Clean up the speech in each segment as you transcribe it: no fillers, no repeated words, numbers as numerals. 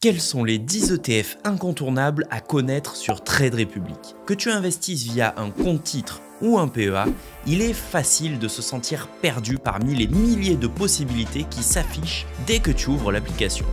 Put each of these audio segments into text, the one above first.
Quels sont les 10 ETF incontournables à connaître sur Trade Republic? Que tu investisses via un compte titre ou un PEA, il est facile de se sentir perdu parmi les milliers de possibilités qui s'affichent dès que tu ouvres l'application.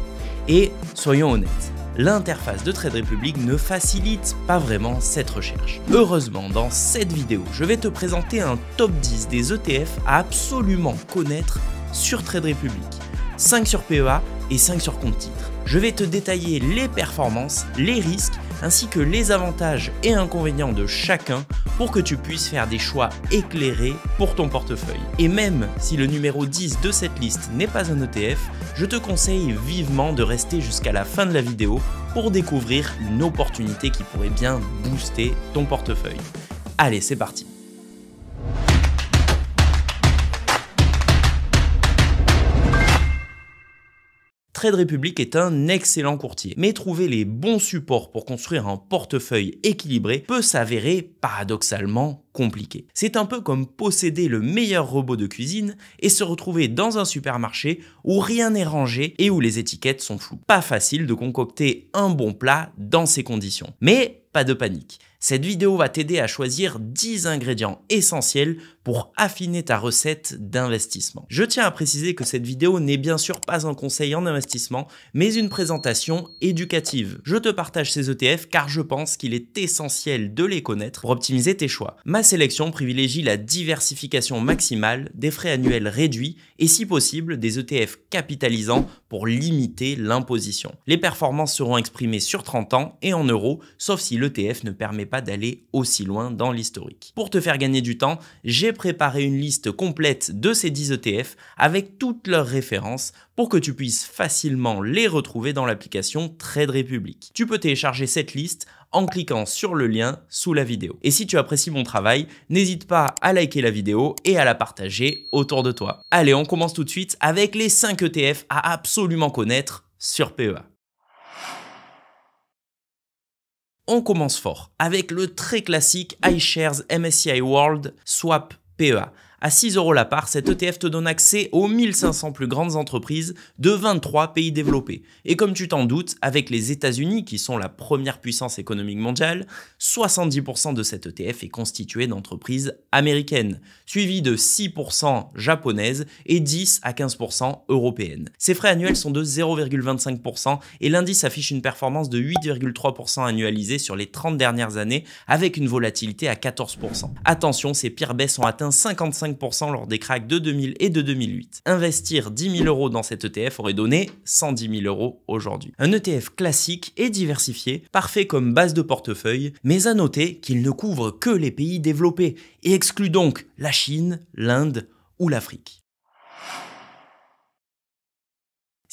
Et soyons honnêtes, l'interface de Trade Republic ne facilite pas vraiment cette recherche. Heureusement, dans cette vidéo, je vais te présenter un top 10 des ETF à absolument connaître sur Trade Republic. 5 sur PEA et 5 sur compte titre. Je vais te détailler les performances, les risques, ainsi que les avantages et inconvénients de chacun pour que tu puisses faire des choix éclairés pour ton portefeuille. Et même si le numéro 10 de cette liste n'est pas un ETF, je te conseille vivement de rester jusqu'à la fin de la vidéo pour découvrir une opportunité qui pourrait bien booster ton portefeuille. Allez, c'est parti! Trade Republic est un excellent courtier, mais trouver les bons supports pour construire un portefeuille équilibré peut s'avérer paradoxalement compliqué. C'est un peu comme posséder le meilleur robot de cuisine et se retrouver dans un supermarché où rien n'est rangé et où les étiquettes sont floues. Pas facile de concocter un bon plat dans ces conditions. Mais pas de panique. Cette vidéo va t'aider à choisir 10 ingrédients essentiels pour affiner ta recette d'investissement. Je tiens à préciser que cette vidéo n'est bien sûr pas un conseil en investissement, mais une présentation éducative. Je te partage ces ETF car je pense qu'il est essentiel de les connaître pour optimiser tes choix. Ma sélection privilégie la diversification maximale, des frais annuels réduits et si possible des ETF capitalisants pour limiter l'imposition. Les performances seront exprimées sur 30 ans et en euros, sauf si l'ETF ne permet pas d'aller aussi loin dans l'historique. Pour te faire gagner du temps, j'ai préparé une liste complète de ces 10 ETF avec toutes leurs références pour que tu puisses facilement les retrouver dans l'application Trade Republic. Tu peux télécharger cette liste en cliquant sur le lien sous la vidéo. Et si tu apprécies mon travail, n'hésite pas à liker la vidéo et à la partager autour de toi. Allez, on commence tout de suite avec les 5 ETF à absolument connaître sur PEA. On commence fort avec le très classique iShares MSCI World Swap PEA. À 6 € la part, cet ETF te donne accès aux 1500 plus grandes entreprises de 23 pays développés. Et comme tu t'en doutes, avec les États-Unis qui sont la première puissance économique mondiale, 70% de cet ETF est constitué d'entreprises américaines, suivi de 6% japonaises et 10 à 15% européennes. Ces frais annuels sont de 0,25% et l'indice affiche une performance de 8,3% annualisée sur les 30 dernières années avec une volatilité à 14%. Attention, ces pires baisses ont atteint 55% lors des cracks de 2000 et de 2008. Investir 10 000 € dans cet ETF aurait donné 110 000 € aujourd'hui. Un ETF classique et diversifié, parfait comme base de portefeuille, mais à noter qu'il ne couvre que les pays développés et exclut donc la Chine, l'Inde ou l'Afrique.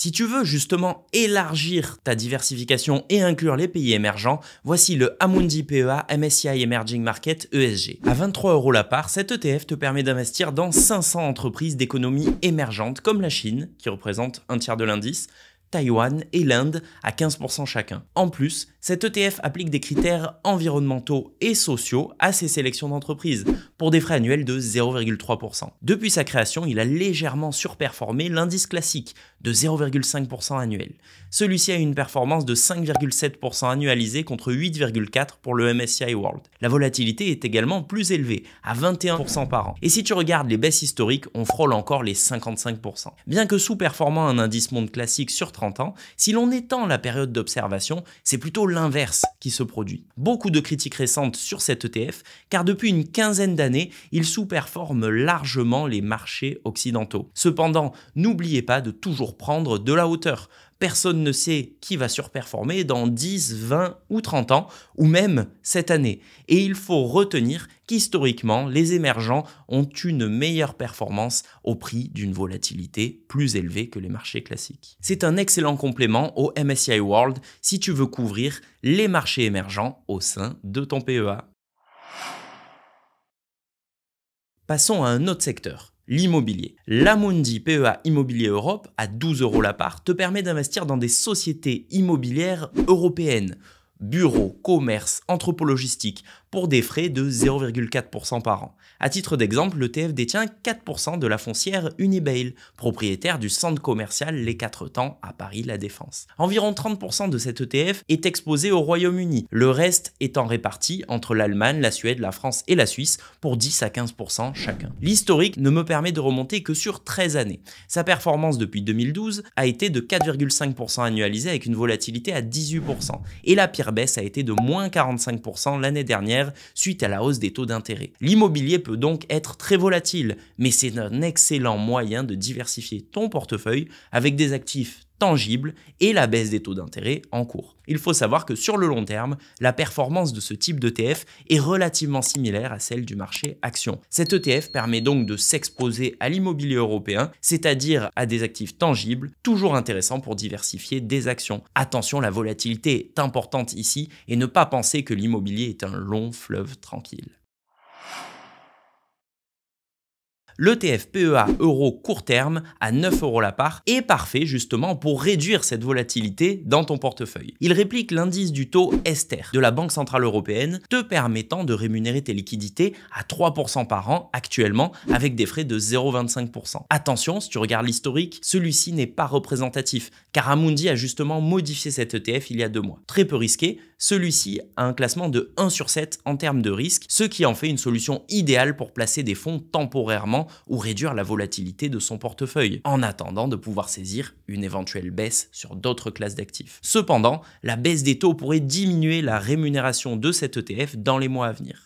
Si tu veux justement élargir ta diversification et inclure les pays émergents, voici le Amundi PEA MSCI Emerging Market ESG. À 23 € la part, cet ETF te permet d'investir dans 500 entreprises d'économies émergentes comme la Chine, qui représente un tiers de l'indice, Taïwan et l'Inde à 15% chacun. En plus, cet ETF applique des critères environnementaux et sociaux à ses sélections d'entreprises pour des frais annuels de 0,3%. Depuis sa création, il a légèrement surperformé l'indice classique de 0,5% annuel. Celui-ci a une performance de 5,7% annualisée contre 8,4% pour le MSCI World. La volatilité est également plus élevée, à 21% par an. Et si tu regardes les baisses historiques, on frôle encore les 55%. Bien que sous-performant un indice monde classique sur 30 ans, si l'on étend la période d'observation, c'est plutôt l'inverse qui se produit. Beaucoup de critiques récentes sur cet ETF, car depuis une quinzaine d'années, il sous-performe largement les marchés occidentaux. Cependant, n'oubliez pas de toujours prendre de la hauteur. Personne ne sait qui va surperformer dans 10, 20 ou 30 ans, ou même cette année. Et il faut retenir qu'historiquement, les émergents ont une meilleure performance au prix d'une volatilité plus élevée que les marchés classiques. C'est un excellent complément au MSCI World si tu veux couvrir les marchés émergents au sein de ton PEA. Passons à un autre secteur. L'immobilier. L'Amundi PEA Immobilier Europe, à 12 € la part, te permet d'investir dans des sociétés immobilières européennes, bureau, commerce, entrepôt logistique, pour des frais de 0,4% par an. À titre d'exemple, l'ETF détient 4% de la foncière Unibail, propriétaire du centre commercial Les Quatre Temps à Paris La Défense. Environ 30% de cet ETF est exposé au Royaume-Uni, le reste étant réparti entre l'Allemagne, la Suède, la France et la Suisse pour 10 à 15% chacun. L'historique ne me permet de remonter que sur 13 années. Sa performance depuis 2012 a été de 4,5% annualisé avec une volatilité à 18%. Et la pire baisse a été de moins 45% l'année dernière suite à la hausse des taux d'intérêt. L'immobilier peut donc être très volatile, mais c'est un excellent moyen de diversifier ton portefeuille avec des actifs tangibles et la baisse des taux d'intérêt en cours. Il faut savoir que sur le long terme, la performance de ce type d'ETF est relativement similaire à celle du marché action. Cet ETF permet donc de s'exposer à l'immobilier européen, c'est-à-dire à des actifs tangibles, toujours intéressants pour diversifier des actions. Attention, la volatilité est importante ici et ne pas penser que l'immobilier est un long fleuve tranquille. L'ETF PEA euro court terme à 9 € la part est parfait justement pour réduire cette volatilité dans ton portefeuille. Il réplique l'indice du taux Ester de la Banque Centrale Européenne, te permettant de rémunérer tes liquidités à 3% par an actuellement avec des frais de 0,25%. Attention, si tu regardes l'historique, celui-ci n'est pas représentatif car Amundi a justement modifié cet ETF il y a 2 mois. Très peu risqué, celui-ci a un classement de 1 sur 7 en termes de risque, ce qui en fait une solution idéale pour placer des fonds temporairement ou réduire la volatilité de son portefeuille, en attendant de pouvoir saisir une éventuelle baisse sur d'autres classes d'actifs. Cependant, la baisse des taux pourrait diminuer la rémunération de cet ETF dans les mois à venir.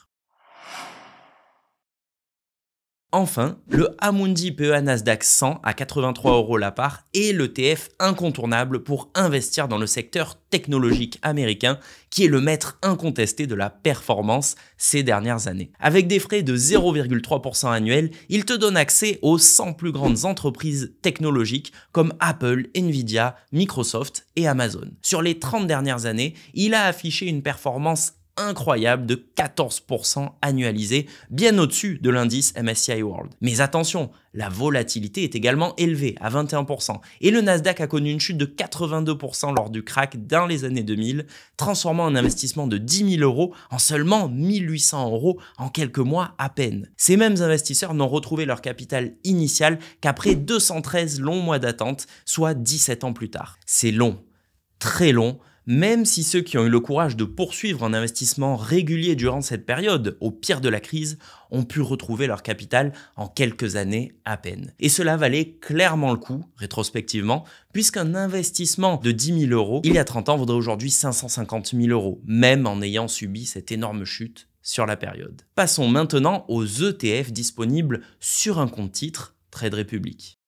Enfin, le Amundi PEA Nasdaq 100 à 83 € la part est l'ETF incontournable pour investir dans le secteur technologique américain qui est le maître incontesté de la performance ces dernières années. Avec des frais de 0,3% annuels, il te donne accès aux 100 plus grandes entreprises technologiques comme Apple, Nvidia, Microsoft et Amazon. Sur les 30 dernières années, il a affiché une performance incroyable de 14% annualisé, bien au-dessus de l'indice MSCI World. Mais attention, la volatilité est également élevée à 21% et le Nasdaq a connu une chute de 82% lors du crack dans les années 2000, transformant un investissement de 10 000 € en seulement 1 800 € en quelques mois à peine. Ces mêmes investisseurs n'ont retrouvé leur capital initial qu'après 213 longs mois d'attente, soit 17 ans plus tard. C'est long, très long, même si ceux qui ont eu le courage de poursuivre un investissement régulier durant cette période, au pire de la crise, ont pu retrouver leur capital en quelques années à peine. Et cela valait clairement le coup, rétrospectivement, puisqu'un investissement de 10 000 € il y a 30 ans vaudrait aujourd'hui 550 000 €, même en ayant subi cette énorme chute sur la période. Passons maintenant aux ETF disponibles sur un compte titre Trade Republic.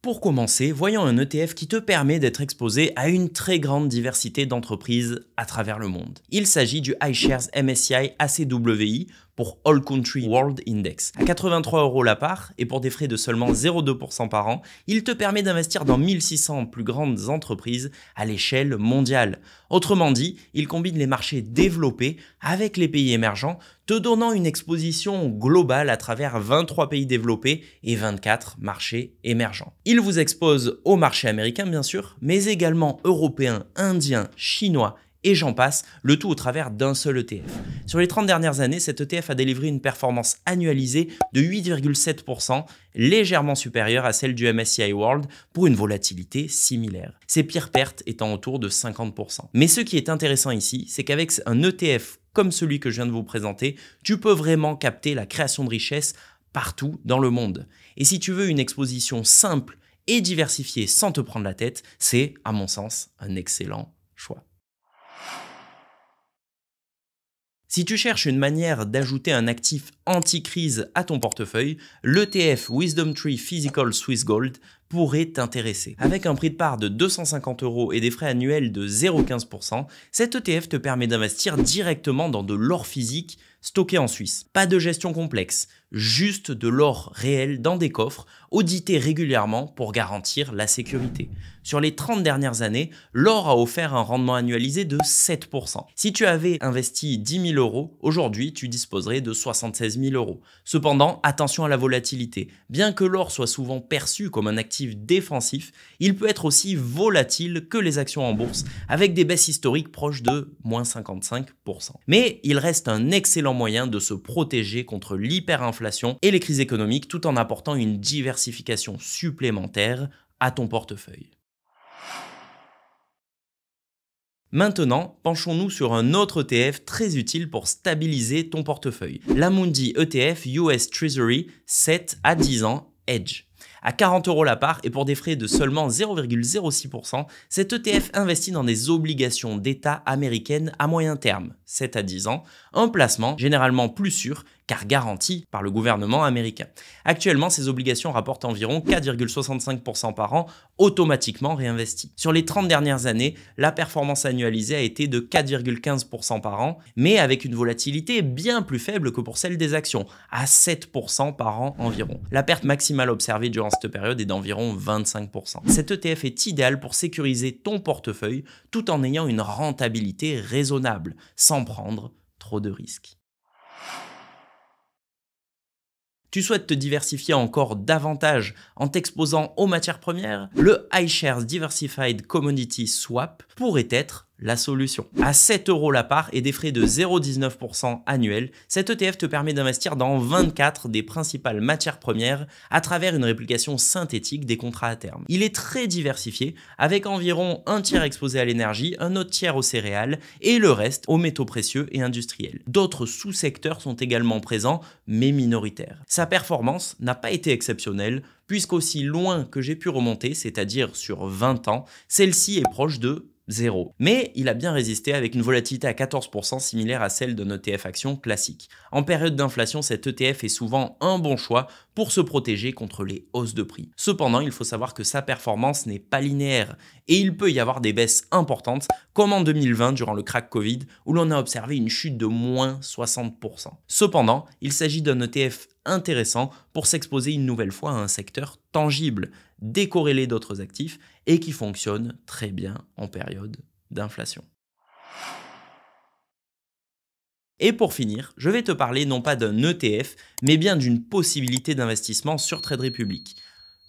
Pour commencer, voyons un ETF qui te permet d'être exposé à une très grande diversité d'entreprises à travers le monde. Il s'agit du iShares MSCI ACWI pour All Country World Index. À 83 € la part et pour des frais de seulement 0,2% par an, il te permet d'investir dans 1600 plus grandes entreprises à l'échelle mondiale. Autrement dit, il combine les marchés développés avec les pays émergents, te donnant une exposition globale à travers 23 pays développés et 24 marchés émergents. Il vous expose au marché américain bien sûr, mais également européen, indien, chinois et j'en passe, le tout au travers d'un seul ETF. Sur les 30 dernières années, cet ETF a délivré une performance annualisée de 8,7%, légèrement supérieure à celle du MSCI World pour une volatilité similaire. Ses pires pertes étant autour de 50%. Mais ce qui est intéressant ici, c'est qu'avec un ETF comme celui que je viens de vous présenter, tu peux vraiment capter la création de richesse partout dans le monde. Et si tu veux une exposition simple et diversifiée sans te prendre la tête, c'est, à mon sens, un excellent choix. Si tu cherches une manière d'ajouter un actif anti-crise à ton portefeuille, l'ETF WisdomTree Physical Swiss Gold pourrait t'intéresser. Avec un prix de part de 250 € et des frais annuels de 0,15%, cet ETF te permet d'investir directement dans de l'or physique stocké en Suisse. Pas de gestion complexe, juste de l'or réel dans des coffres, audités régulièrement pour garantir la sécurité. Sur les 30 dernières années, l'or a offert un rendement annualisé de 7%. Si tu avais investi 10 000 €, aujourd'hui tu disposerais de 76 000 €. Cependant, attention à la volatilité. Bien que l'or soit souvent perçu comme un actif actif défensif, il peut être aussi volatile que les actions en bourse, avec des baisses historiques proches de moins 55%. Mais il reste un excellent moyen de se protéger contre l'hyperinflation et les crises économiques tout en apportant une diversification supplémentaire à ton portefeuille. Maintenant, penchons-nous sur un autre ETF très utile pour stabiliser ton portefeuille, l'Amundi ETF US Treasury 7 à 10 ans Edge. À 40 € la part et pour des frais de seulement 0,06%, cet ETF investit dans des obligations d'État américaines à moyen terme, 7 à 10 ans, un placement généralement plus sûr car garanti par le gouvernement américain. Actuellement, ces obligations rapportent environ 4,65% par an automatiquement réinvestis. Sur les 30 dernières années, la performance annualisée a été de 4,15% par an, mais avec une volatilité bien plus faible que pour celle des actions, à 7% par an environ. La perte maximale observée durant cette période est d'environ 25%. Cet ETF est idéal pour sécuriser ton portefeuille tout en ayant une rentabilité raisonnable, sans prendre trop de risques. Tu souhaites te diversifier encore davantage en t'exposant aux matières premières? Le iShares Diversified Commodity Swap pourrait être la solution. À 7 € la part et des frais de 0,19% annuels, cet ETF te permet d'investir dans 24 des principales matières premières à travers une réplication synthétique des contrats à terme. Il est très diversifié avec environ un tiers exposé à l'énergie, un autre tiers aux céréales et le reste aux métaux précieux et industriels. D'autres sous-secteurs sont également présents mais minoritaires. Sa performance n'a pas été exceptionnelle puisqu'aussi loin que j'ai pu remonter, c'est-à-dire sur 20 ans, celle-ci est proche de 0. Mais il a bien résisté avec une volatilité à 14% similaire à celle d'un ETF action classique. En période d'inflation, cet ETF est souvent un bon choix pour se protéger contre les hausses de prix. Cependant, il faut savoir que sa performance n'est pas linéaire et il peut y avoir des baisses importantes comme en 2020 durant le crack Covid où l'on a observé une chute de moins 60%. Cependant, il s'agit d'un ETF intéressant pour s'exposer une nouvelle fois à un secteur tangible, décorrélé d'autres actifs et qui fonctionne très bien en période d'inflation. Et pour finir, je vais te parler non pas d'un ETF, mais bien d'une possibilité d'investissement sur Trade Republic,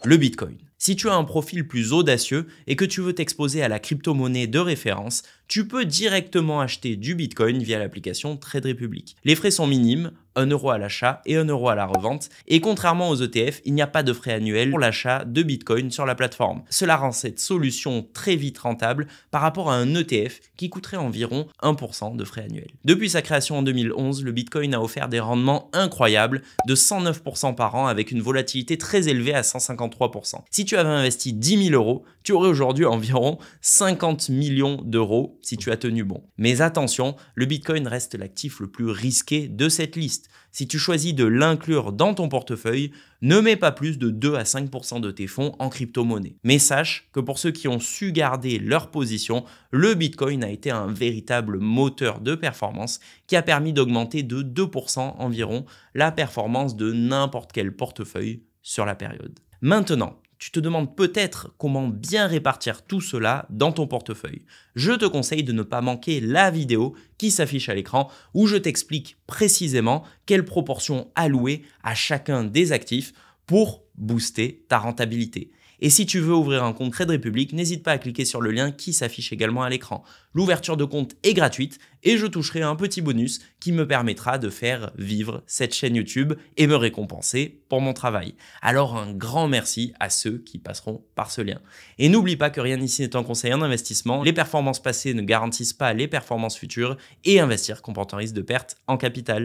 le Bitcoin. Si tu as un profil plus audacieux et que tu veux t'exposer à la crypto-monnaie de référence, tu peux directement acheter du Bitcoin via l'application Trade Republic. Les frais sont minimes, 1 € à l'achat et 1 € à la revente. Et contrairement aux ETF, il n'y a pas de frais annuels pour l'achat de Bitcoin sur la plateforme. Cela rend cette solution très vite rentable par rapport à un ETF qui coûterait environ 1% de frais annuels. Depuis sa création en 2011, le Bitcoin a offert des rendements incroyables de 109% par an avec une volatilité très élevée à 153%. Si tu avais investi 10 000 €, tu aurais aujourd'hui environ 50 millions d'euros si tu as tenu bon. Mais attention, le Bitcoin reste l'actif le plus risqué de cette liste. Si tu choisis de l'inclure dans ton portefeuille, ne mets pas plus de 2 à 5% de tes fonds en crypto-monnaie. Mais sache que pour ceux qui ont su garder leur position, le Bitcoin a été un véritable moteur de performance qui a permis d'augmenter de 2% environ la performance de n'importe quel portefeuille sur la période. Maintenant, tu te demandes peut-être comment bien répartir tout cela dans ton portefeuille. Je te conseille de ne pas manquer la vidéo qui s'affiche à l'écran où je t'explique précisément quelle proportion allouer à chacun des actifs pour booster ta rentabilité. Et si tu veux ouvrir un compte Trade Republic, n'hésite pas à cliquer sur le lien qui s'affiche également à l'écran. L'ouverture de compte est gratuite et je toucherai un petit bonus qui me permettra de faire vivre cette chaîne YouTube et me récompenser pour mon travail. Alors un grand merci à ceux qui passeront par ce lien. Et n'oublie pas que rien ici n'est un conseil en investissement, les performances passées ne garantissent pas les performances futures et investir comporte un risque de perte en capital.